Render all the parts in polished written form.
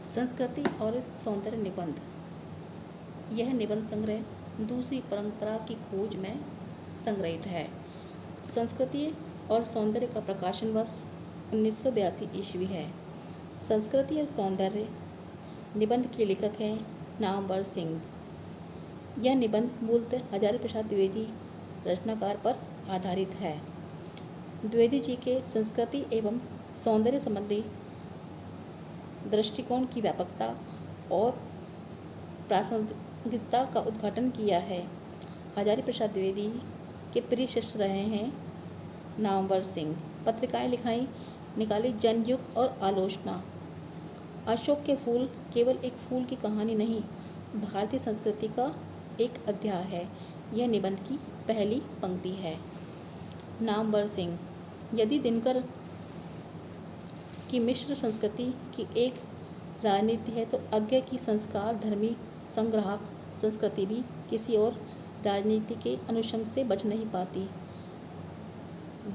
संस्कृति और सौंदर्य निबंध। यह निबंध संग्रह दूसरी परंपरा की खोज में संग्रहित है। संस्कृति और सौंदर्य का प्रकाशन वर्ष 1982 ईस्वी है। संस्कृति और सौंदर्य निबंध के लेखक हैं नामवर सिंह। यह निबंध मूलतः हजारी प्रसाद द्विवेदी रचनाकार पर आधारित है। द्विवेदी जी के संस्कृति एवं सौंदर्य संबंधी दृष्टिकोण की व्यापकता और प्रासंगिकता का उद्घाटन किया है। हजारी प्रसाद द्विवेदी के प्रिय शिष्य रहे हैं नामवर सिंह। पत्रिकाएं निकाली जनयुग और आलोचना। अशोक के फूल केवल एक फूल की कहानी नहीं, भारतीय संस्कृति का एक अध्याय है। यह निबंध की पहली पंक्ति है। नामवर सिंह। यदि दिनकर की मिश्र संस्कृति की एक राजनीति है तो अज्ञे की संस्कार धर्मी संग्राहक संस्कृति भी किसी और राजनीति के अनुषंग से बच नहीं पाती।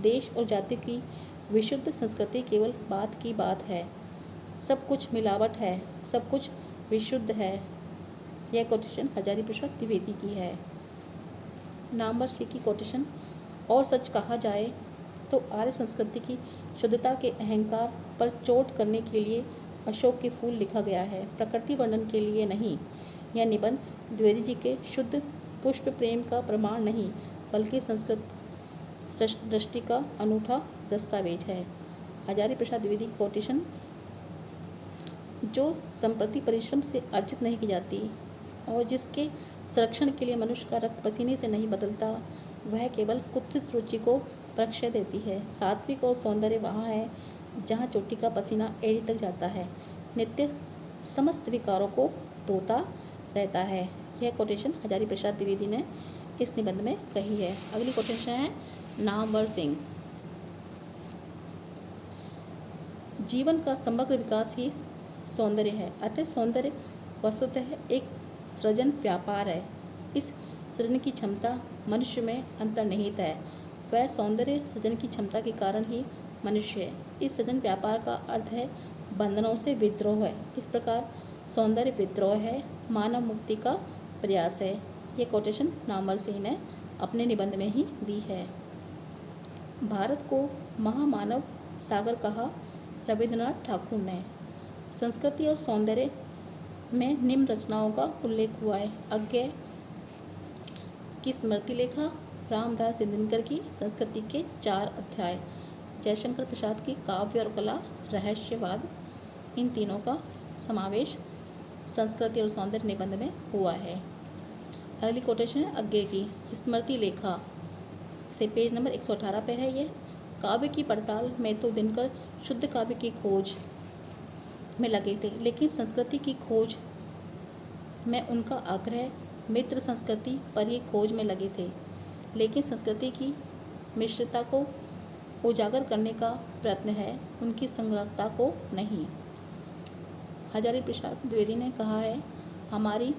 देश और जाति की विशुद्ध संस्कृति केवल बात की बात है। सब कुछ मिलावट है, सब कुछ विशुद्ध है। यह कोटेशन हजारी प्रसाद द्विवेदी की है। नामवर सिंह की कोटेशन। और सच कहा जाए तो आर्य संस्कृति की शुद्धता के अहंकार पर चोट करने के लिए अशोक के फूल लिखा गया है, प्रकृति वर्णन के लिए नहीं। यह निबंध द्विवेदी जी के शुद्ध पुष्प प्रेम का प्रमाण नहीं, बल्कि संस्कृत दृष्टि का अनूठा दस्तावेज है। हजारी प्रसाद द्विवेदी की कोटेशन। जो संपत्ति परिश्रम से अर्जित नहीं की जाती और जिसके संरक्षण के लिए मनुष्य का रक्त पसीने से नहीं बदलता, वह केवल कुत्सित रुचि को प्रक्षय देती है। सात्विक और सौंदर्य वहाँ है जहाँ चोटी का पसीना एड़ी तक जाता है। नित्य समस्त विकारों को धोता रहता है। यह कोटेशन हजारी प्रसाद द्विवेदी ने इस निबंध में कही है। अगली कोटेशन है नामवर सिंह। जीवन का समग्र विकास ही सौंदर्य है, अतः सौंदर्य वस्तुतः एक सृजन व्यापार है। इस सृजन की क्षमता मनुष्य में अंतर्निहित है। वह सौंदर्य सृजन की क्षमता के कारण ही मनुष्य है। इस सृजन व्यापार का अर्थ है बंधनों से विद्रोह है। इस प्रकार सौंदर्य विद्रोह है, मानव मुक्ति का प्रयास है। ये कोटेशन नामवर सिंह ने अपने निबंध में ही दी है। भारत को महामानव सागर कहा रविंद्रनाथ ठाकुर ने। संस्कृति और सौंदर्य में निम्न रचनाओं का उल्लेख हुआ है। अज्ञे की स्मृति लेखा, रामदास दिनकर की संस्कृति के 4 अध्याय, जयशंकर प्रसाद की काव्य और कला रहस्यवाद, इन तीनों का समावेश संस्कृति और सौंदर्य निबंध में हुआ है। अगली कोटेशन है अज्ञे की स्मृति लेखा से पेज नंबर 118 पर है। ये काव्य की पड़ताल में तो दिनकर शुद्ध काव्य की खोज में लगे थे, लेकिन संस्कृति की खोज में उनका आग्रह मित्र संस्कृति पर ही खोज में लगे थे, लेकिन संस्कृति की मिश्रता को उजागर करने का प्रयत्न है, उनकी संग्रहता को नहीं। हजारी प्रसाद द्विवेदी ने कहा है हमारी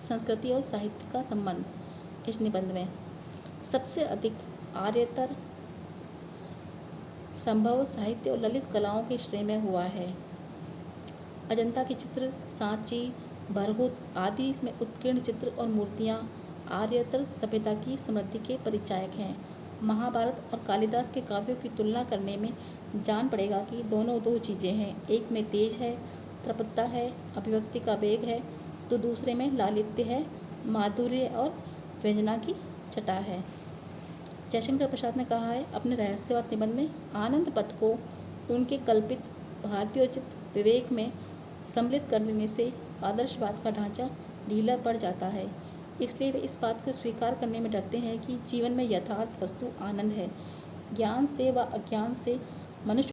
संस्कृति और साहित्य का संबंध। इस निबंध में सबसे अधिक आर्यतर संभव साहित्य और ललित कलाओं के श्रेय में हुआ है। अजंता के चित्र, सांची, भरहुत आदि में उत्कीर्ण चित्र और मूर्तियाँ आर्यतर सभ्यता की समृद्धि के परिचायक हैं। महाभारत और कालिदास के काव्यों की तुलना करने में जान पड़ेगा कि दोनों दो चीज़ें हैं। एक में तेज है, तृप्तता है, अभिव्यक्ति का वेग है, तो दूसरे में लालित्य है, माधुर्य और व्यंजना की छटा है। जयशंकर प्रसाद ने कहा है अपने रहस्यवाद निबंध में, आनंद पथ को उनके कल्पित भारतीयोचित विवेक में सम्मिलित करने से आदर्शवाद का ढांचा ढीला पड़ जाता है। इसलिए वे इस बात को स्वीकार करने में डरते हैं कि जीवन में यथार्थ वस्तु आनंद है। ज्ञान से व अज्ञान से मनुष्य